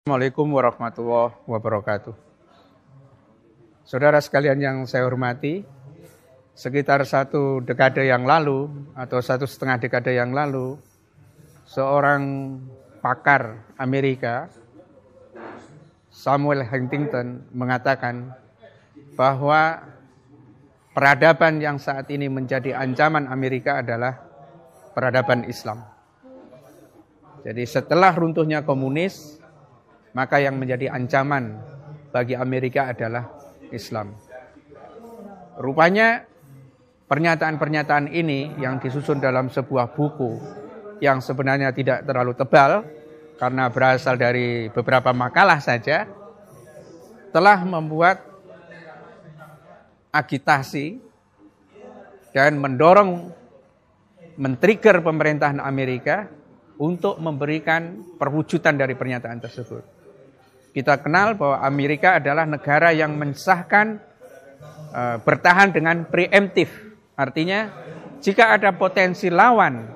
Assalamualaikum warahmatullahi wabarakatuh. Saudara sekalian yang saya hormati, sekitar 1 dekade yang lalu atau 1,5 dekade yang lalu, seorang pakar Amerika, Samuel Huntington, mengatakan bahwa peradaban yang saat ini menjadi ancaman Amerika adalah peradaban Islam. Jadi setelah runtuhnya komunis, maka yang menjadi ancaman bagi Amerika adalah Islam. Rupanya pernyataan-pernyataan ini yang disusun dalam sebuah buku yang sebenarnya tidak terlalu tebal karena berasal dari beberapa makalah saja, telah membuat agitasi dan men-trigger pemerintahan Amerika untuk memberikan perwujudan dari pernyataan tersebut. Kita kenal bahwa Amerika adalah negara yang mensahkan bertahan dengan preemptif. Artinya, jika ada potensi lawan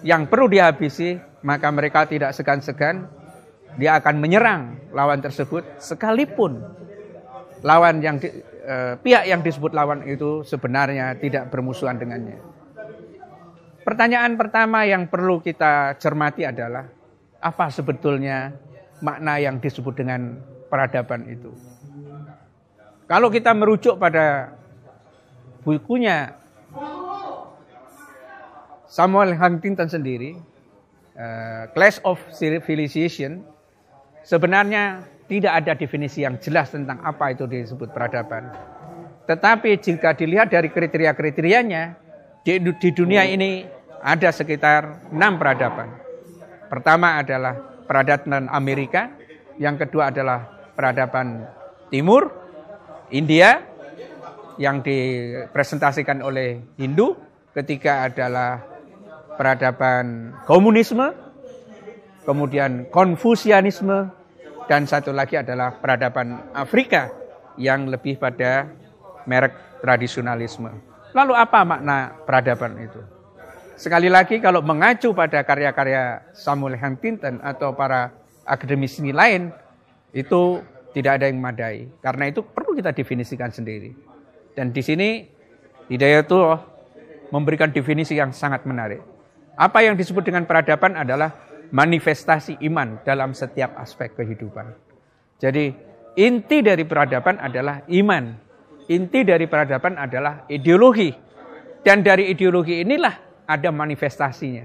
yang perlu dihabisi, maka mereka tidak segan-segan, dia akan menyerang lawan tersebut, sekalipun lawan pihak yang disebut lawan itu sebenarnya tidak bermusuhan dengannya. Pertanyaan pertama yang perlu kita cermati adalah, apa sebetulnya makna yang disebut dengan peradaban itu? Kalau kita merujuk pada bukunya Samuel Huntington sendiri, Clash of Civilization, sebenarnya tidak ada definisi yang jelas tentang apa itu disebut peradaban. Tetapi jika dilihat dari kriteria-kriterianya, di dunia ini ada sekitar 6 peradaban. Pertama adalah peradaban Amerika, yang kedua adalah peradaban Timur, India, yang dipresentasikan oleh Hindu, ketiga adalah peradaban komunisme, kemudian Konfusianisme, dan satu lagi adalah peradaban Afrika yang lebih pada merek tradisionalisme. Lalu apa makna peradaban itu? Sekali lagi kalau mengacu pada karya-karya Samuel Huntington atau para akademisi lain, itu tidak ada yang memadai. Karena itu perlu kita definisikan sendiri. Dan di sini Hidayatullah memberikan definisi yang sangat menarik. Apa yang disebut dengan peradaban adalah manifestasi iman dalam setiap aspek kehidupan. Jadi inti dari peradaban adalah iman. Inti dari peradaban adalah ideologi. Dan dari ideologi inilah ada manifestasinya.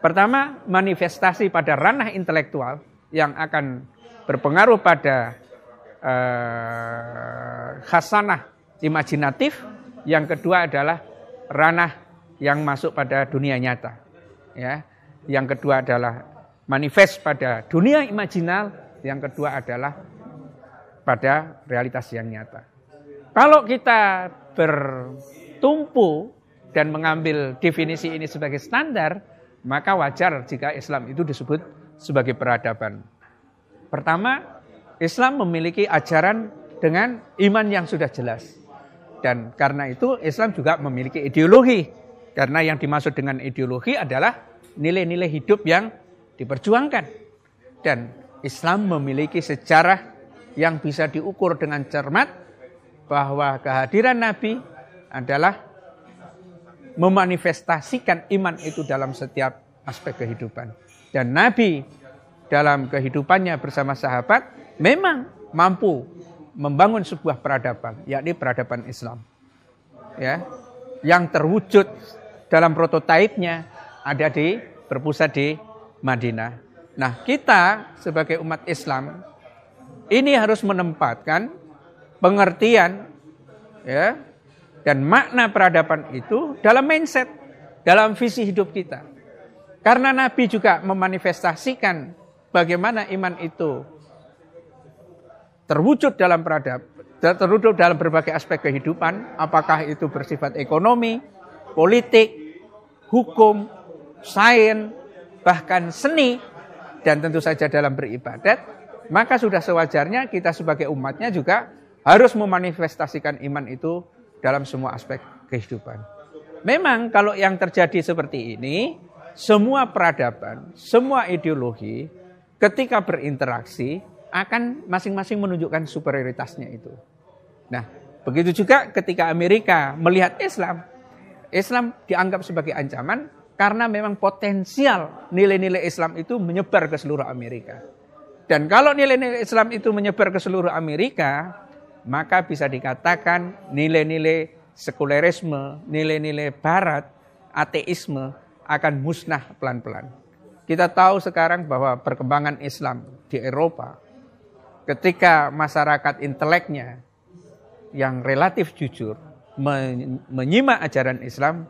Pertama, manifestasi pada ranah intelektual yang akan berpengaruh pada khasanah imajinatif. Yang kedua adalah ranah yang masuk pada dunia nyata. Ya. Yang kedua adalah manifest pada dunia imajinal. Yang kedua adalah pada realitas yang nyata. Kalau kita bertumpu dan mengambil definisi ini sebagai standar, maka wajar jika Islam itu disebut sebagai peradaban. Pertama, Islam memiliki ajaran dengan iman yang sudah jelas. Dan karena itu Islam juga memiliki ideologi. Karena yang dimaksud dengan ideologi adalah nilai-nilai hidup yang diperjuangkan. Dan Islam memiliki sejarah yang bisa diukur dengan cermat, bahwa kehadiran Nabi adalah memanifestasikan iman itu dalam setiap aspek kehidupan. Dan Nabi dalam kehidupannya bersama sahabat memang mampu membangun sebuah peradaban, yakni peradaban Islam. Ya, yang terwujud dalam prototipenya berpusat di Madinah. Nah, kita sebagai umat Islam ini harus menempatkan pengertian ya dan makna peradaban itu dalam mindset, dalam visi hidup kita. Karena Nabi juga memanifestasikan bagaimana iman itu terwujud dalam terwujud dalam berbagai aspek kehidupan, apakah itu bersifat ekonomi, politik, hukum, sains, bahkan seni, dan tentu saja dalam beribadat, maka sudah sewajarnya kita sebagai umatnya juga harus memanifestasikan iman itu dalam semua aspek kehidupan. Memang kalau yang terjadi seperti ini, semua peradaban, semua ideologi ketika berinteraksi akan masing-masing menunjukkan superioritasnya itu. Nah, begitu juga ketika Amerika melihat Islam, Islam dianggap sebagai ancaman karena memang potensial nilai-nilai Islam itu menyebar ke seluruh Amerika. Dan kalau nilai-nilai Islam itu menyebar ke seluruh Amerika, maka bisa dikatakan nilai-nilai sekulerisme, nilai-nilai barat, ateisme akan musnah pelan-pelan. Kita tahu sekarang bahwa perkembangan Islam di Eropa, ketika masyarakat inteleknya yang relatif jujur menyimak ajaran Islam,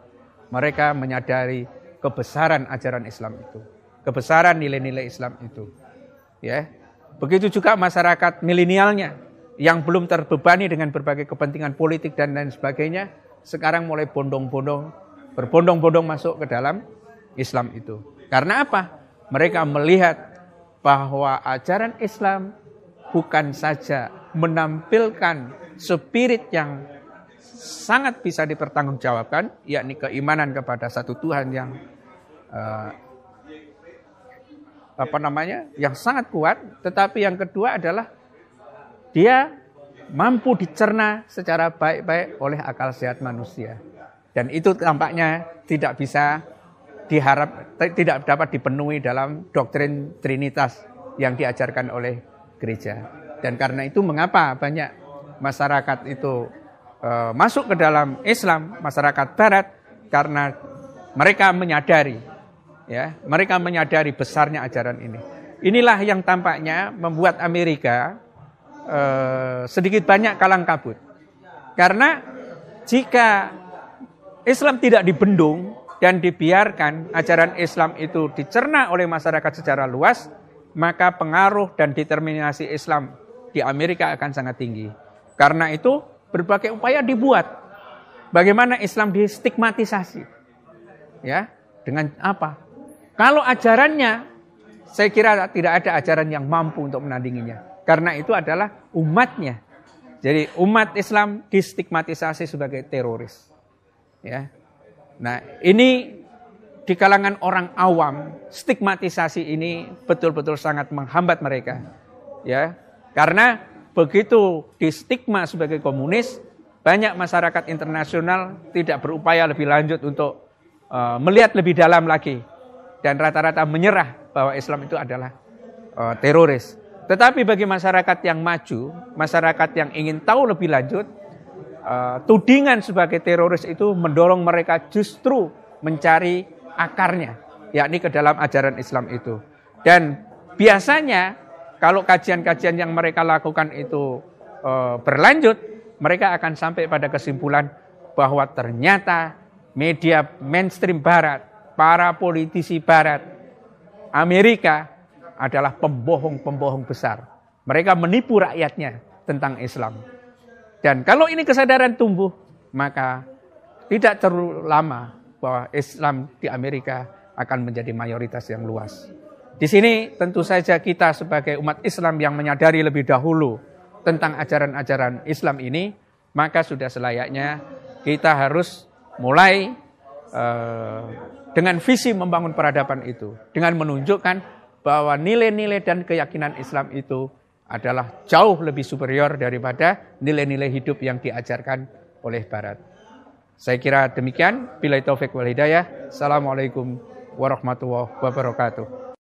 mereka menyadari kebesaran ajaran Islam itu, kebesaran nilai-nilai Islam itu. Ya, begitu juga masyarakat milenialnya yang belum terbebani dengan berbagai kepentingan politik dan lain sebagainya, sekarang mulai berbondong-bondong masuk ke dalam Islam itu. Karena apa? Mereka melihat bahwa ajaran Islam bukan saja menampilkan spirit yang sangat bisa dipertanggungjawabkan, yakni keimanan kepada satu Tuhan yang yang sangat kuat, tetapi yang kedua adalah dia mampu dicerna secara baik-baik oleh akal sehat manusia. Dan itu tampaknya tidak dapat dipenuhi dalam doktrin Trinitas yang diajarkan oleh gereja. Dan karena itu mengapa banyak masyarakat itu masuk ke dalam Islam, masyarakat Barat, karena mereka menyadari besarnya ajaran ini. Inilah yang tampaknya membuat Amerika sedikit banyak kalang kabut. Karena jika Islam tidak dibendung dan dibiarkan ajaran Islam itu dicerna oleh masyarakat secara luas, maka pengaruh dan determinasi Islam di Amerika akan sangat tinggi. Karena itu berbagai upaya dibuat. Bagaimana Islam distigmatisasi? Ya, dengan apa? Kalau ajarannya, saya kira tidak ada ajaran yang mampu untuk menandinginya. Karena itu adalah umatnya. Jadi umat Islam distigmatisasi sebagai teroris. Ya. Nah, ini di kalangan orang awam, stigmatisasi ini betul-betul sangat menghambat mereka. Ya. Karena begitu distigma sebagai komunis, banyak masyarakat internasional tidak berupaya lebih lanjut untuk melihat lebih dalam lagi. Dan rata-rata menyerah bahwa Islam itu adalah teroris. Tetapi bagi masyarakat yang maju, masyarakat yang ingin tahu lebih lanjut, tudingan sebagai teroris itu mendorong mereka justru mencari akarnya, yakni ke dalam ajaran Islam itu. Dan biasanya kalau kajian-kajian yang mereka lakukan itu berlanjut, mereka akan sampai pada kesimpulan bahwa ternyata media mainstream Barat, para politisi Barat, Amerika adalah pembohong-pembohong besar. Mereka menipu rakyatnya tentang Islam. Dan kalau ini kesadaran tumbuh, maka tidak terlalu lama bahwa Islam di Amerika akan menjadi mayoritas yang luas. Di sini tentu saja kita sebagai umat Islam yang menyadari lebih dahulu tentang ajaran-ajaran Islam ini, maka sudah selayaknya kita harus mulai dengan visi membangun peradaban itu, dengan menunjukkan bahwa nilai-nilai dan keyakinan Islam itu adalah jauh lebih superior daripada nilai-nilai hidup yang diajarkan oleh Barat. Saya kira demikian. Billahi taufik wal hidayah. Assalamualaikum warahmatullahi wabarakatuh.